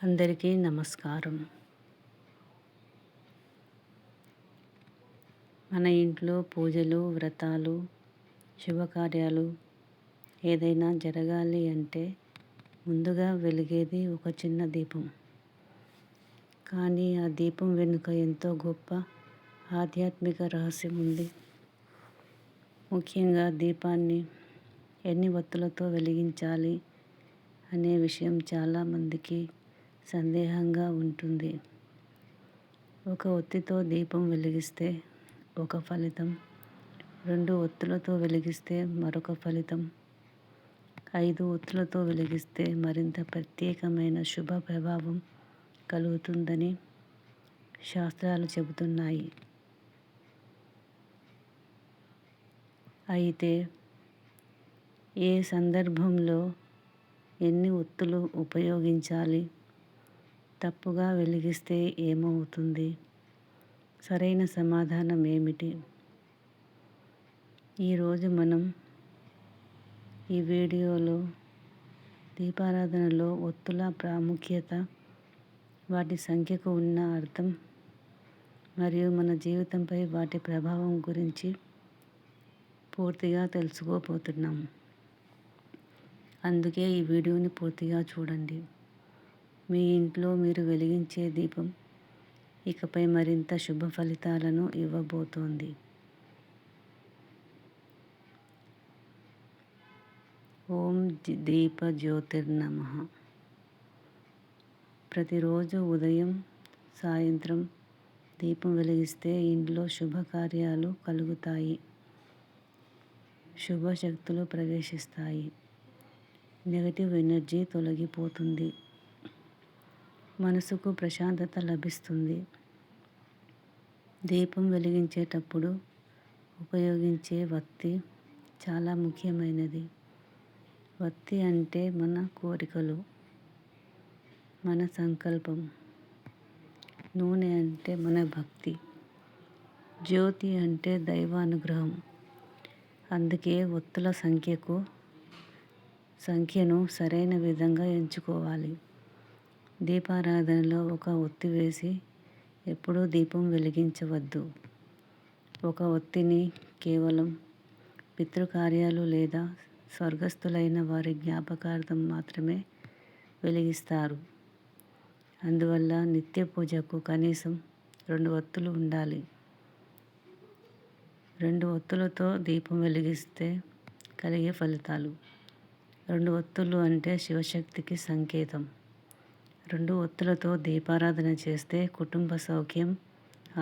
అందరికీ నమస్కారం. మన ఇంట్లో పూజలు, వ్రతాలు, శుభకార్యాలు ఏదైనా జరగాలి అంటే ముందుగా వెలిగేది ఒక చిన్న దీపం. కానీ ఆ దీపం వెనుక ఎంతో గొప్ప ఆధ్యాత్మిక రహస్యం ఉంది. ముఖ్యంగా దీపాన్ని ఎన్ని ఒత్తులతో వెలిగించాలి అనే విషయం చాలామందికి సందేహంగా ఉంటుంది. ఒక ఒత్తితో దీపం వెలిగిస్తే ఒక ఫలితం, 2 ఒత్తులతో వెలిగిస్తే మరొక ఫలితం, 5 ఒత్తులతో వెలిగిస్తే మరింత ప్రత్యేకమైన శుభ ప్రభావం కలుగుతుందని శాస్త్రాలు చెబుతున్నాయి. అయితే ఏ సందర్భంలో ఎన్ని ఒత్తులు ఉపయోగించాలి, తప్పుగా వెలిగిస్తే ఏమవుతుంది, సరైన సమాధానం ఏమిటి? ఈరోజు మనం ఈ వీడియోలో దీపారాధనలో ఒత్తుల ప్రాముఖ్యత, వాటి సంఖ్యకు ఉన్న అర్థం మరియు మన జీవితంపై వాటి ప్రభావం గురించి పూర్తిగా తెలుసుకోబోతున్నాం. అందుకే ఈ వీడియోని పూర్తిగా చూడండి. మీ ఇంట్లో మీరు వెలిగించే దీపం ఇకపై మరింత శుభ ఫలితాలను ఇవ్వబోతోంది. ఓం దీప జ్యోతిర్నమః. ప్రతిరోజు ఉదయం, సాయంత్రం దీపం వెలిగిస్తే ఇంట్లో శుభకార్యాలు కలుగుతాయి, శుభశక్తులు ప్రవేశిస్తాయి, నెగటివ్ ఎనర్జీ తొలగిపోతుంది, మనసుకు ప్రశాంతత లభిస్తుంది. దీపం వెలిగించేటప్పుడు ఉపయోగించే వత్తి చాలా ముఖ్యమైనది. వత్తి అంటే మన కోరికలు, మన సంకల్పం. నూనె అంటే మన భక్తి. జ్యోతి అంటే దైవానుగ్రహం. అందుకే ఒత్తుల సంఖ్యను సరైన విధంగా ఎంచుకోవాలి. దీపారాధనలో ఒక ఒత్తి వేసి ఎప్పుడూ దీపం వెలిగించవద్దు. ఒక ఒత్తిని కేవలం పితృకార్యాలు లేదా స్వర్గస్థులైన వారి జ్ఞాపకార్థం మాత్రమే వెలిగిస్తారు. అందువల్ల నిత్య పూజకు కనీసం 2 ఒత్తులు ఉండాలి. 2 ఒత్తులతో దీపం వెలిగిస్తే కలిగే ఫలితాలు. 2 ఒత్తులు అంటే శివశక్తికి సంకేతం. 2 ఒత్తులతో దీపారాధన చేస్తే కుటుంబ సౌఖ్యం,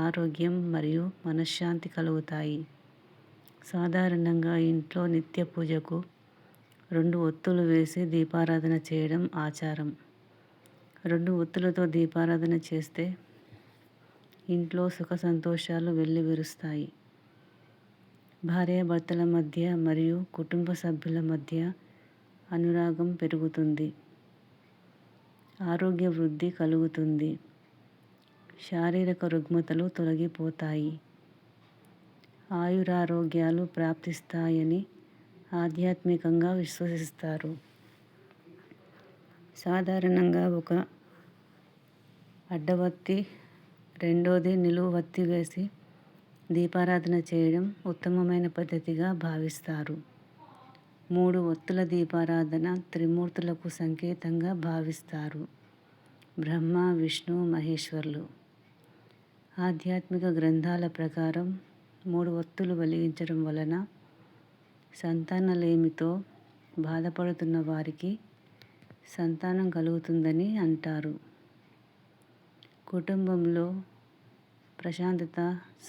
ఆరోగ్యం మరియు మనశ్శాంతి కలుగుతాయి. సాధారణంగా ఇంట్లో నిత్య పూజకు 2 ఒత్తులు వేసి దీపారాధన చేయడం ఆచారం. 2 ఒత్తులతో దీపారాధన చేస్తే ఇంట్లో సుఖ సంతోషాలు వెల్లివిరుస్తాయి. భార్యాభర్తల మధ్య మరియు కుటుంబ సభ్యుల మధ్య అనురాగం పెరుగుతుంది. ఆరోగ్య వృద్ధి కలుగుతుంది. శారీరక రుగ్మతలు తొలగిపోతాయి. ఆయురారోగ్యాలు ప్రాప్తిస్తాయని ఆధ్యాత్మికంగా విశ్వసిస్తారు. సాధారణంగా ఒక అడ్డవత్తి, రెండోది నిలువు వత్తి వేసి దీపారాధన చేయడం ఉత్తమమైన పద్ధతిగా భావిస్తారు. 3 ఒత్తుల దీపారాధన త్రిమూర్తులకు సంకేతంగా భావిస్తారు. బ్రహ్మ, విష్ణు, మహేశ్వరులు. ఆధ్యాత్మిక గ్రంథాల ప్రకారం 3 ఒత్తులు వెలిగించడం వలన సంతానలేమితో బాధపడుతున్న వారికి సంతానం కలుగుతుందని అంటారు. కుటుంబంలో ప్రశాంతత,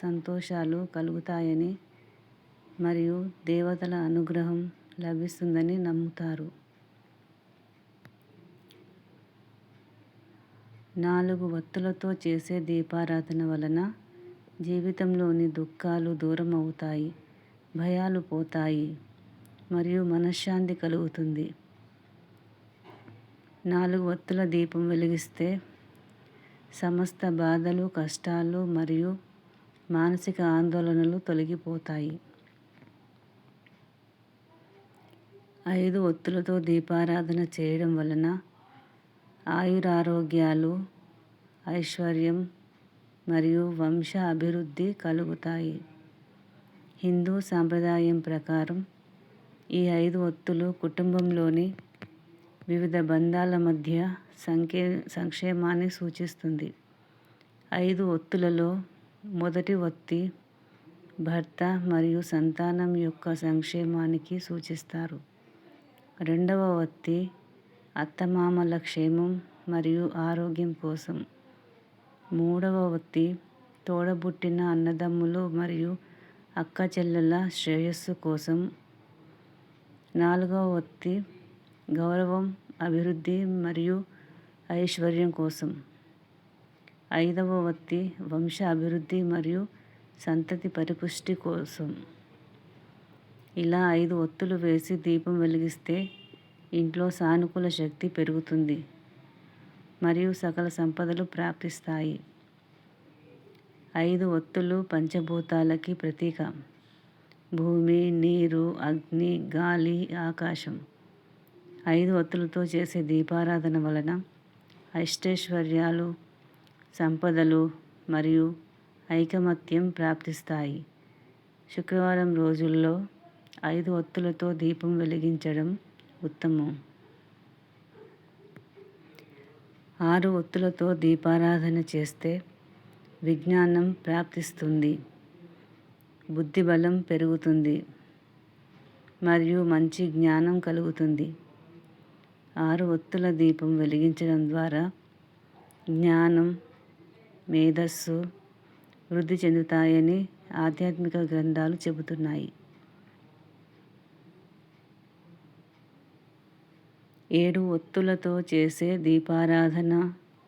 సంతోషాలు కలుగుతాయని మరియు దేవతల అనుగ్రహం లభిస్తుందని నమ్ముతారు. 4 ఒత్తులతో చేసే దీపారాధన వలన జీవితంలోని దుఃఖాలు దూరం అవుతాయి, భయాలు పోతాయి మరియు మనశ్శాంతి కలుగుతుంది. 4 ఒత్తుల దీపం వెలిగిస్తే సమస్త బాధలు, కష్టాలు మరియు మానసిక ఆందోళనలు తొలగిపోతాయి. 5 ఒత్తులతో దీపారాధన చేయడం వలన ఆయురారోగ్యాలు, ఐశ్వర్యం మరియు వంశ అభివృద్ధి కలుగుతాయి. హిందూ సాంప్రదాయం ప్రకారం ఈ 5 ఒత్తులు కుటుంబంలోని వివిధ బంధాల మధ్య సంక్షేమాన్ని సూచిస్తుంది. 5 ఒత్తులలో మొదటి ఒత్తి భర్త మరియు సంతానం యొక్క సంక్షేమానికి సూచిస్తారు. రెండవ ఒత్తి అత్తమామల క్షేమం మరియు ఆరోగ్యం కోసం. మూడవ ఒత్తి తోడబుట్టిన అన్నదమ్ములు మరియు అక్క చెల్లెల శ్రేయస్సు కోసం. నాలుగవ ఒత్తి గౌరవం, అభివృద్ధి మరియు ఐశ్వర్యం కోసం. ఐదవ ఒత్తి వంశ అభివృద్ధి మరియు సంతతి పరిపుష్టి కోసం. ఇలా 5 ఒత్తులు వేసి దీపం వెలిగిస్తే ఇంట్లో సానుకూల శక్తి పెరుగుతుంది మరియు సకల సంపదలు ప్రాప్తిస్తాయి. 5 ఒత్తులు పంచభూతాలకి ప్రతీక. భూమి, నీరు, అగ్ని, గాలి, ఆకాశం. 5 ఒత్తులతో చేసే దీపారాధన వలన అష్టైశ్వర్యాలు, సంపదలు మరియు ఐకమత్యం ప్రాప్తిస్తాయి. శుక్రవారం రోజుల్లో 5 ఒత్తులతో దీపం వెలిగించడం ఉత్తమం. 6 ఒత్తులతో దీపారాధన చేస్తే విజ్ఞానం ప్రాప్తిస్తుంది, బుద్ధిబలం పెరుగుతుంది మరియు మంచి జ్ఞానం కలుగుతుంది. 6 ఒత్తుల దీపం వెలిగించడం ద్వారా జ్ఞానం, మేధస్సు వృద్ధి చెందుతాయని ఆధ్యాత్మిక గ్రంథాలు చెబుతున్నాయి. 7 ఒత్తులతో చేసే దీపారాధన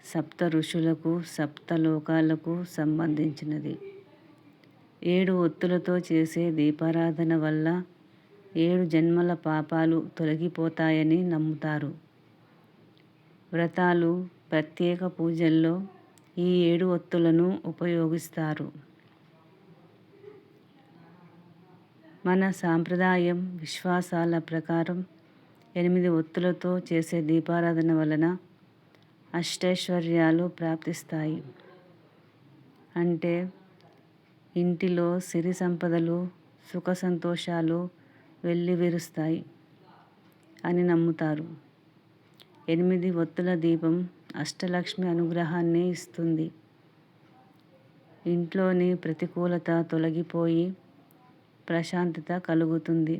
సప్త ఋషులకు, సప్త లోకాలకు సంబంధించినది. 7 ఒత్తులతో చేసే దీపారాధన వల్ల 7 జన్మల పాపాలు తొలగిపోతాయని నమ్ముతారు. వ్రతాలు, ప్రత్యేక పూజల్లో ఈ 7 ఒత్తులను ఉపయోగిస్తారు. మన సాంప్రదాయం, విశ్వాసాల ప్రకారం 8 ఒత్తులతో చేసే దీపారాధన వలన అష్టైశ్వర్యాలు ప్రాప్తిస్తాయి. అంటే ఇంటిలో సిరి సంపదలు, సుఖ సంతోషాలు వెల్లివిరుస్తాయి అని నమ్ముతారు. 8 ఒత్తుల దీపం అష్టలక్ష్మి అనుగ్రహాన్ని ఇస్తుంది. ఇంట్లోని ప్రతికూలత తొలగిపోయి ప్రశాంతత కలుగుతుంది.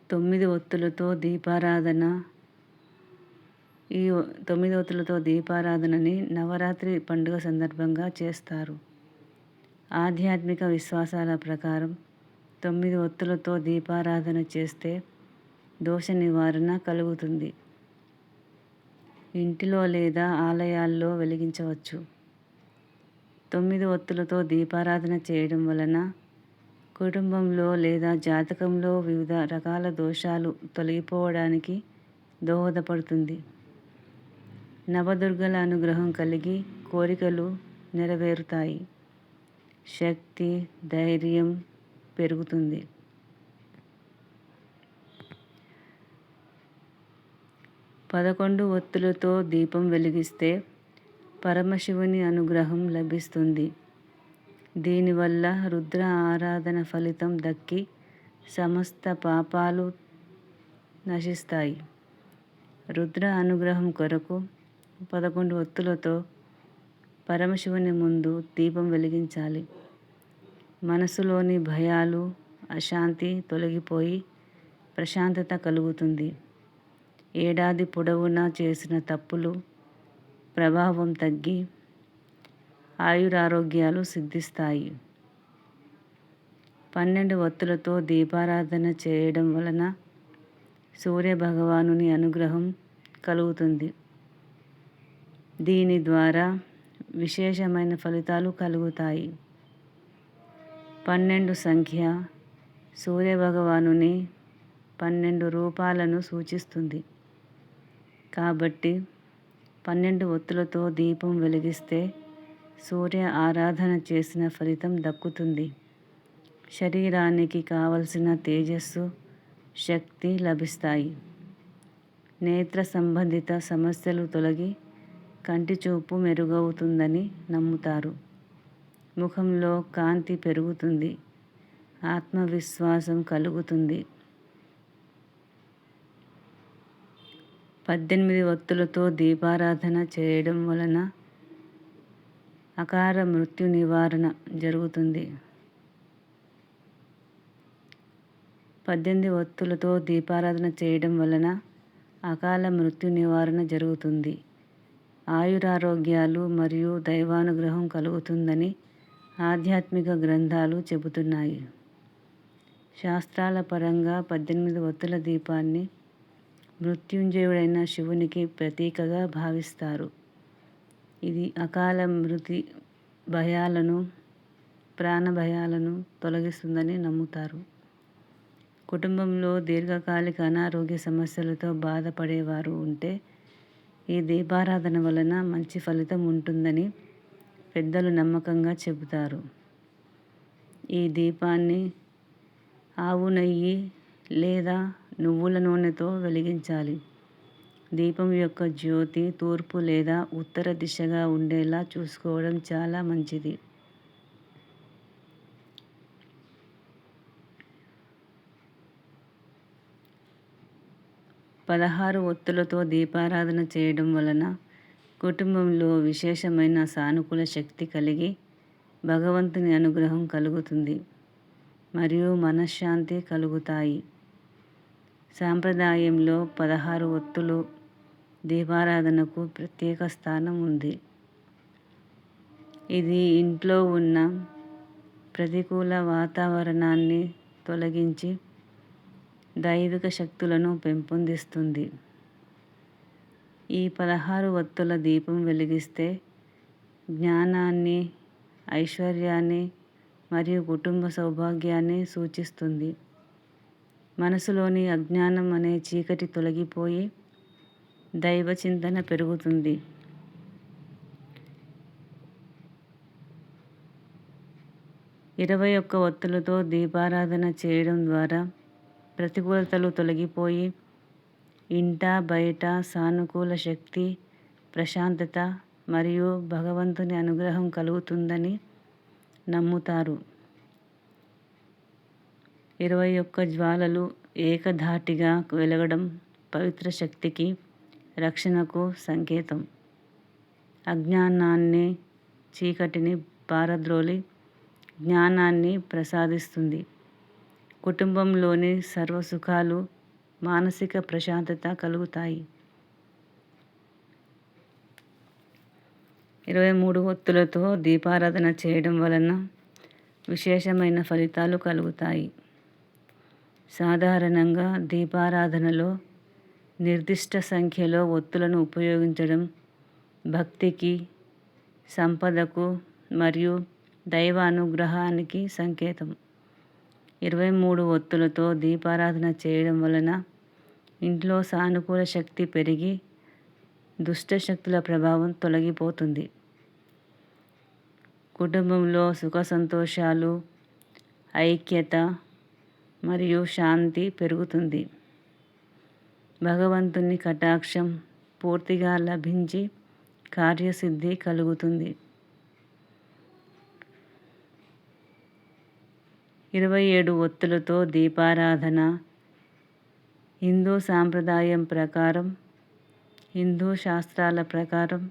9 ఒత్తులతో దీపారాధన. ఈ 9 ఒత్తులతో దీపారాధనని నవరాత్రి పండుగ సందర్భంగా చేస్తారు. ఆధ్యాత్మిక విశ్వాసాల ప్రకారం 9 ఒత్తులతో దీపారాధన చేస్తే దోష నివారణ కలుగుతుంది. ఇంటిలో లేదా ఆలయాల్లో వెలిగించవచ్చు. 9 ఒత్తులతో దీపారాధన చేయడం వలన కుటుంబంలో లేదా జాతకంలో వివిధ రకాల దోషాలు తొలగిపోవడానికి దోహదపడుతుంది. నవదుర్గల అనుగ్రహం కలిగి కోరికలు నెరవేరుతాయి. శక్తి, ధైర్యం పెరుగుతుంది. పదకొండు ఒత్తులతో దీపం వెలిగిస్తే పరమశివుని అనుగ్రహం లభిస్తుంది. దీనివల్ల రుద్ర ఆరాధన ఫలితం దక్కి సమస్త పాపాలు నశిస్తాయి. రుద్ర అనుగ్రహం కొరకు 11 ఒత్తులతో పరమశివుని ముందు దీపం వెలిగించాలి. మనసులోని భయాలు, అశాంతి తొలగిపోయి ప్రశాంతత కలుగుతుంది. ఏడాది పొడవునా చేసిన తప్పులు ప్రభావం తగ్గి ఆయురారోగ్యాలు సిద్ధిస్తాయి. 12 ఒత్తులతో దీపారాధన చేయడం వలన సూర్యభగవానుని అనుగ్రహం కలుగుతుంది. దీని ద్వారా విశేషమైన ఫలితాలు కలుగుతాయి. 12 సంఖ్య సూర్యభగవానుని 12 రూపాలను సూచిస్తుంది. కాబట్టి 12 ఒత్తులతో దీపం వెలిగిస్తే సూర్య ఆరాధన చేసిన ఫలితం దక్కుతుంది. శరీరానికి కావలసిన తేజస్సు శక్తి లభిస్తాయి. నేత్ర సంబంధిత సమస్యలు తొలగి కంటి చూపు మెరుగవుతుందని నమ్ముతారు. ముఖంలో కాంతి పెరుగుతుంది. ఆత్మవిశ్వాసం కలుగుతుంది. 18 ఒత్తులతో దీపారాధన చేయడం వలన అకాల మృత్యు నివారణ జరుగుతుంది. 18 ఒత్తులతో దీపారాధన చేయడం వలన అకాల మృత్యు నివారణ జరుగుతుంది. ఆయురారోగ్యాలు మరియు దైవానుగ్రహం కలుగుతుందని ఆధ్యాత్మిక గ్రంథాలు చెబుతున్నాయి. శాస్త్రాల పరంగా 18 ఒత్తుల దీపాన్ని మృత్యుంజయుడైన శివునికి ప్రతీకగా భావిస్తారు. ఇది అకాల మృతి భయాలను, ప్రాణ భయాలను తొలగిస్తుందని నమ్ముతారు. కుటుంబంలో దీర్ఘకాలిక అనారోగ్య సమస్యలతో బాధపడేవారు ఉంటే ఈ దీపారాధన వలన మంచి ఫలితం ఉంటుందని పెద్దలు నమ్మకంగా చెబుతారు. ఈ దీపాన్ని ఆవు నెయ్యి లేదా నువ్వుల నూనెతో వెలిగించాలి. దీపం యొక్క జ్యోతి తూర్పు లేదా ఉత్తర దిశగా ఉండేలా చూసుకోవడం చాలా మంచిది. పదహారు ఒత్తులతో దీపారాధన చేయడం వలన కుటుంబంలో విశేషమైన సానుకూల శక్తి కలిగి భగవంతుని అనుగ్రహం కలుగుతుంది మరియు మనశ్శాంతి కలుగుతాయి. సాంప్రదాయంలో 16 ఒత్తులు దీపారాధనకు ప్రత్యేక స్థానం ఉంది. ఇది ఇంట్లో ఉన్న ప్రతికూల వాతావరణాన్ని తొలగించి దైవిక శక్తులను పెంపొందిస్తుంది. ఈ 16 ఒత్తుల దీపం వెలిగిస్తే జ్ఞానాన్ని, ఐశ్వర్యాన్ని మరియు కుటుంబ సౌభాగ్యాన్ని సూచిస్తుంది. మనసులోని అజ్ఞానం అనే చీకటి తొలగిపోయి దైవ చింతన పెరుగుతుంది. ఇరవై ఒక్క ఒత్తులతో దీపారాధన చేయడం ద్వారా ప్రతికూలతలు తొలగిపోయి ఇంట బయట సానుకూల శక్తి, ప్రశాంతత మరియు భగవంతుని అనుగ్రహం కలుగుతుందని నమ్ముతారు. 21 జ్వాలలు ఏకధాటిగా వెలగడం పవిత్ర శక్తికి, రక్షణకు సంకేతం. అజ్ఞానాన్ని, చీకటిని పారద్రోలి జ్ఞానాన్ని ప్రసాదిస్తుంది. కుటుంబంలోని సర్వసుఖాలు, మానసిక ప్రశాంతత కలుగుతాయి. 23 ఒత్తులతో దీపారాధన చేయడం వలన విశేషమైన ఫలితాలు కలుగుతాయి. సాధారణంగా దీపారాధనలో నిర్దిష్ట సంఖ్యలో ఒత్తులను ఉపయోగించడం భక్తికి, సంపదకు మరియు దైవ అనుగ్రహానికి సంకేతం. 23 ఒత్తులతో దీపారాధన చేయడం వలన ఇంట్లో సానుకూల శక్తి పెరిగి దుష్ట శక్తుల ప్రభావం తొలగిపోతుంది. కుటుంబంలో సుఖ సంతోషాలు, ఐక్యత మరియు శాంతి పెరుగుతుంది. భగవంతుని కటాక్షం పూర్తిగా లభించి కార్యసిద్ధి కలుగుతుంది. 27 ఒత్తులతో దీపారాధన హిందూ సాంప్రదాయం ప్రకారం, హిందూ శాస్త్రాల ప్రకారం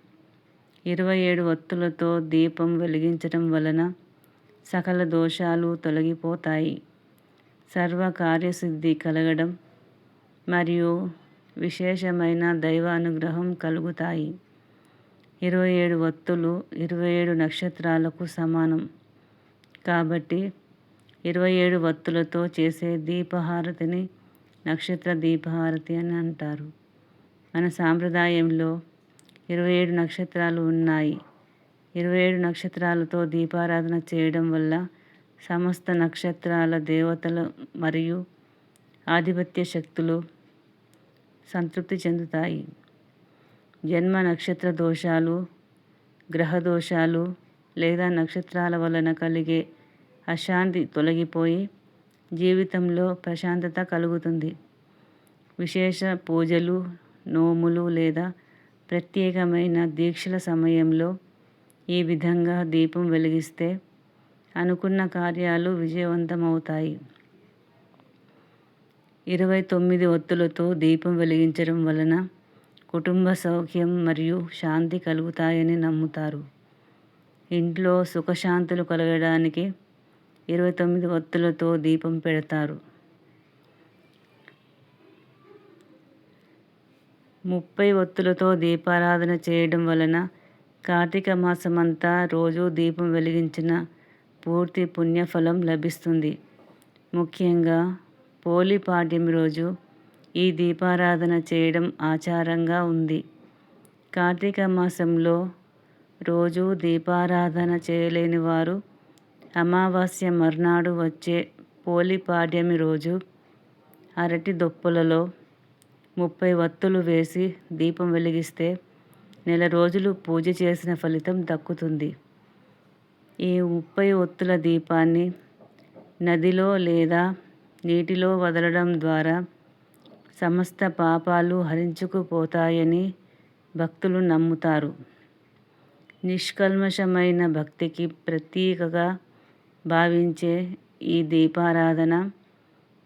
27 ఒత్తులతో దీపం వెలిగించడం వలన సకల దోషాలు తొలగిపోతాయి, సర్వ కార్యసిద్ధి కలగడం మరియు విశేషమైన దైవ అనుగ్రహం కలుగుతాయి. 27 ఒత్తులు 27 నక్షత్రాలకు సమానం కాబట్టి 27 ఒత్తులతో చేసే దీపహారతిని నక్షత్ర దీపహారతి అని అంటారు. మన సాంప్రదాయంలో 27 నక్షత్రాలు ఉన్నాయి. 27 నక్షత్రాలతో దీపారాధన చేయడం వల్ల సమస్త నక్షత్రాల దేవతలు మరియు ఆధిపత్య శక్తులు సంతృప్తి చెందుతాయి. జన్మ నక్షత్ర దోషాలు, గ్రహ దోషాలు లేదా నక్షత్రాల వలన కలిగే అశాంతి తొలగిపోయి జీవితంలో ప్రశాంతత కలుగుతుంది. విశేష పూజలు, నోములు లేదా ప్రత్యేకమైన దీక్షల సమయంలో ఈ విధంగా దీపం వెలిగిస్తే అనుకున్న కార్యాలు విజయవంతమవుతాయి. 29 ఒత్తులతో దీపం వెలిగించడం వలన కుటుంబ సౌఖ్యం మరియు శాంతి కలుగుతాయని నమ్ముతారు. ఇంట్లో సుఖశాంతులు కలగడానికి 29 ఒత్తులతో దీపం పెడతారు. 30 ఒత్తులతో దీపారాధన చేయడం వలన కార్తీక మాసమంతా రోజు దీపం వెలిగించిన పూర్తి పుణ్యఫలం లభిస్తుంది. ముఖ్యంగా పోలి పాడ్యమి రోజు ఈ దీపారాధన చేయడం ఆచారంగా ఉంది. కార్తీక మాసంలో రోజు దీపారాధన చేయలేని వారు అమావాస్య మర్నాడు వచ్చే పోలి పాడ్యమి రోజు అరటి దొప్పలలో 30 వత్తులు వేసి దీపం వెలిగిస్తే నెల రోజులు పూజ చేసిన ఫలితం దక్కుతుంది. ఈ 30 ఒత్తుల దీపాన్ని నదిలో లేదా నీటిలో వదలడం ద్వారా సమస్త పాపాలు హరించుకుపోతాయని భక్తులు నమ్ముతారు. నిష్కల్మషమైన భక్తికి ప్రతీకగా భావించే ఈ దీపారాధన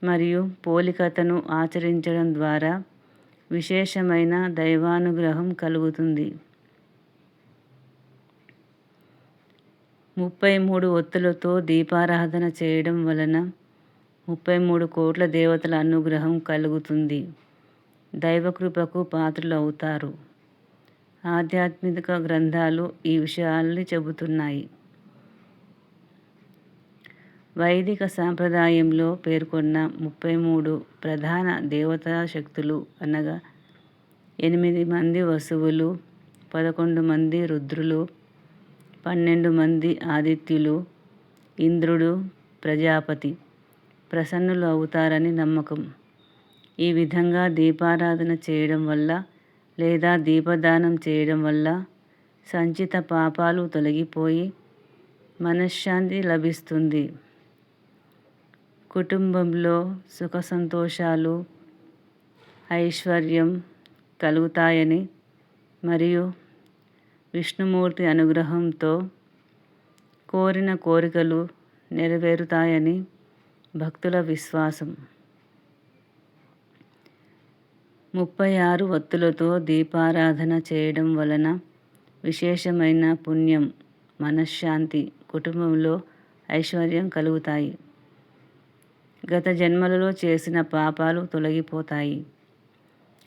మరియు పోలికతను ఆచరించడం ద్వారా విశేషమైన దైవానుగ్రహం కలుగుతుంది. 33 ఒత్తులతో దీపారాధన చేయడం వలన 33 కోట్ల దేవతల అనుగ్రహం కలుగుతుంది. దైవకృపకు పాత్రులవుతారు. ఆధ్యాత్మిక గ్రంథాలు ఈ విషయాల్ని చెబుతున్నాయి. వైదిక సాంప్రదాయంలో పేర్కొన్న 33 ప్రధాన దేవతా శక్తులు అనగా 8 మంది వసువులు, 11 మంది రుద్రులు, 12 మంది ఆదిత్యులు, ఇంద్రుడు, ప్రజాపతి ప్రసన్నులు అవుతారని నమ్మకం. ఈ విధంగా దీపారాధన చేయడం వల్ల లేదా దీపదానం చేయడం వల్ల సంచిత పాపాలు తొలగిపోయి మనశ్శాంతి లభిస్తుంది. కుటుంబంలో సుఖ సంతోషాలు, ఐశ్వర్యం కలుగుతాయని మరియు విష్ణుమూర్తి అనుగ్రహంతో కోరిన కోరికలు నెరవేరుతాయని భక్తుల విశ్వాసం. 36 ఒత్తులతో దీపారాధన చేయడం వలన విశేషమైన పుణ్యం, మనశ్శాంతి, కుటుంబంలో ఐశ్వర్యం కలుగుతాయి. గత జన్మలలో చేసిన పాపాలు తొలగిపోతాయి.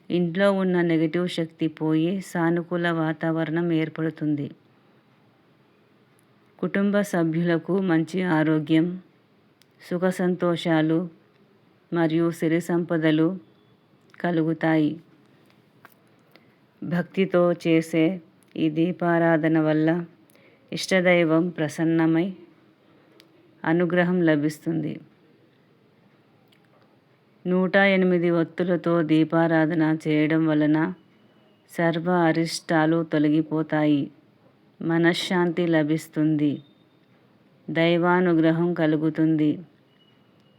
ఇంట్లో ఉన్న నెగటివ్ శక్తి పోయి సానుకూల వాతావరణం ఏర్పడుతుంది. కుటుంబ సభ్యులకు మంచి ఆరోగ్యం, సుఖ సంతోషాలు మరియు సిరి సంపదలు కలుగుతాయి. భక్తితో చేసే ఈ దీపారాధన వల్ల ఇష్టదైవం ప్రసన్నమై అనుగ్రహం లభిస్తుంది. 108 ఒత్తులతో దీపారాధన చేయడం వలన సర్వ అరిష్టాలు తొలగిపోతాయి. మనశ్శాంతి లభిస్తుంది. దైవానుగ్రహం కలుగుతుంది.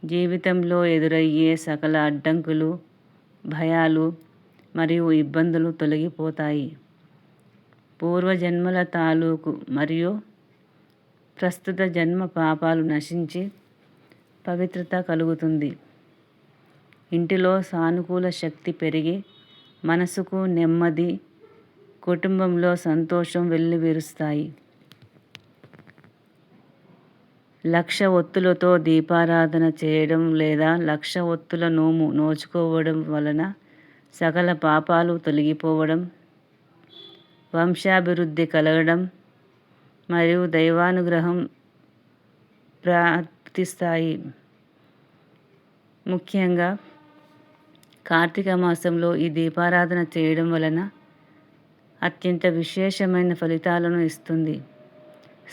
జీవితంలో ఎదురయ్యే సకల అడ్డంకులు, భయాలు మరియు ఇబ్బందులు తొలగిపోతాయి. పూర్వజన్మల తాలూకు మరియు ప్రస్తుత జన్మ పాపాలు నశించి పవిత్రత కలుగుతుంది. ఇంటిలో సానుకూల శక్తి పెరిగి మనసుకు నెమ్మది, కుటుంబంలో సంతోషం వెల్లివిరుస్తాయి. 1,00,000 ఒత్తులతో దీపారాధన చేయడం లేదా 1,00,000 ఒత్తుల నోము నోచుకోవడం వలన సకల పాపాలు తొలగిపోవడం, వంశాభివృద్ధి కలగడం మరియు దైవానుగ్రహం ప్రాప్తిస్తాయి. ముఖ్యంగా కార్తీక మాసంలో ఈ దీపారాధన చేయడం వలన అత్యంత విశేషమైన ఫలితాలను ఇస్తుంది.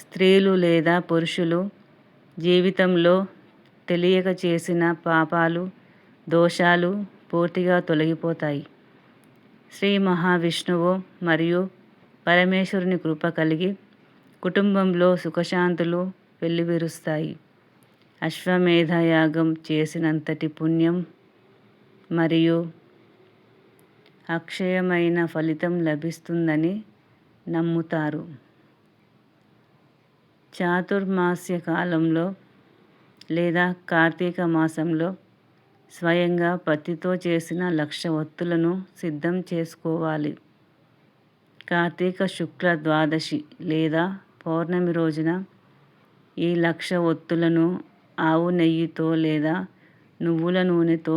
స్త్రీలు లేదా పురుషులు జీవితంలో తెలియక చేసిన పాపాలు, దోషాలు పూర్తిగా తొలగిపోతాయి. శ్రీ మహావిష్ణువు మరియు పరమేశ్వరుని కృప కలిగి కుటుంబంలో సుఖశాంతులు వెల్లివిరుస్తాయి. అశ్వమేధ యాగం చేసినంతటి పుణ్యం మరియు అక్షయమైన ఫలితం లభిస్తుందని నమ్ముతారు. చాతుర్మాస్య కాలంలో లేదా కార్తీక మాసంలో స్వయంగా పత్తితో చేసిన 1,00,000 ఒత్తులను సిద్ధం చేసుకోవాలి. కార్తీక శుక్ల ద్వాదశి లేదా పౌర్ణమి రోజున ఈ 1,00,000 ఒత్తులను ఆవు నెయ్యితో లేదా నువ్వుల నూనెతో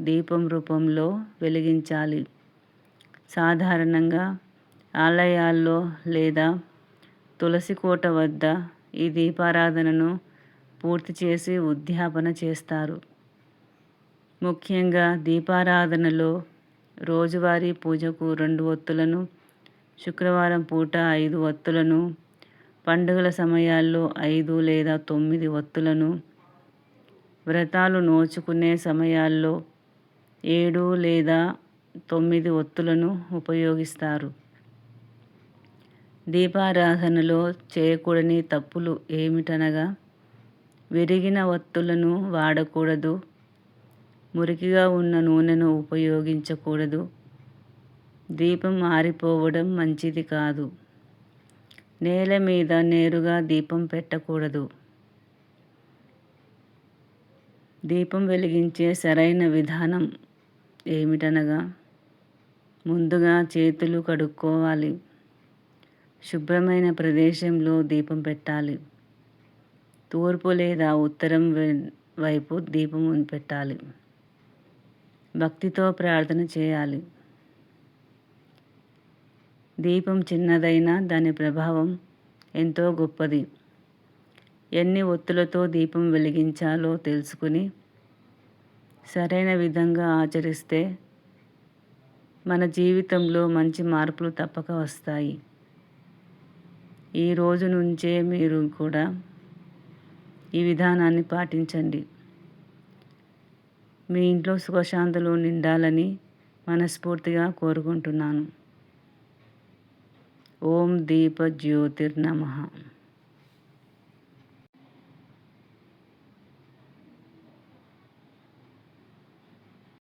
దీపం రూపంలో వెలిగించాలి. సాధారణంగా ఆలయాల్లో లేదా తులసి కోట వద్ద ఈ దీపారాధనను పూర్తి చేసి ఉద్యాపన చేస్తారు. ముఖ్యంగా దీపారాధనలో రోజువారీ పూజకు 2 ఒత్తులను, శుక్రవారం పూట 5 ఒత్తులను, పండుగల సమయాల్లో 5 లేదా 9 ఒత్తులను, వ్రతాలు నోచుకునే సమయాల్లో 7 లేదా 9 ఒత్తులను ఉపయోగిస్తారు. దీపారాధనలో చేయకూడని తప్పులు ఏమిటనగా విరిగిన ఒత్తులను వాడకూడదు, మురికిగా ఉన్న నూనెను ఉపయోగించకూడదు, దీపం ఆరిపోవడం మంచిది కాదు, నేల మీద నేరుగా దీపం పెట్టకూడదు. దీపం వెలిగించే సరైన విధానం ఏమిటనగా ముందుగా చేతులు కడుక్కోవాలి. శుభ్రమైన ప్రదేశంలో దీపం పెట్టాలి. తూర్పు లేదా ఉత్తరం వైపు దీపం పెట్టాలి. భక్తితో ప్రార్థన చేయాలి. దీపం చిన్నదైనా దాని ప్రభావం ఎంతో గొప్పది. ఎన్ని ఒత్తులతో దీపం వెలిగించాలో తెలుసుకుని సరైన విధంగా ఆచరిస్తే మన జీవితంలో మంచి మార్పులు తప్పక వస్తాయి. ఈ రోజు నుంచే మీరు కూడా ఈ విధానాన్ని పాటించండి. మీ ఇంట్లో సుఖశాంతులు నిండాలని మనస్ఫూర్తిగా కోరుకుంటున్నాను. ఓం దీప జ్యోతిర్నమః.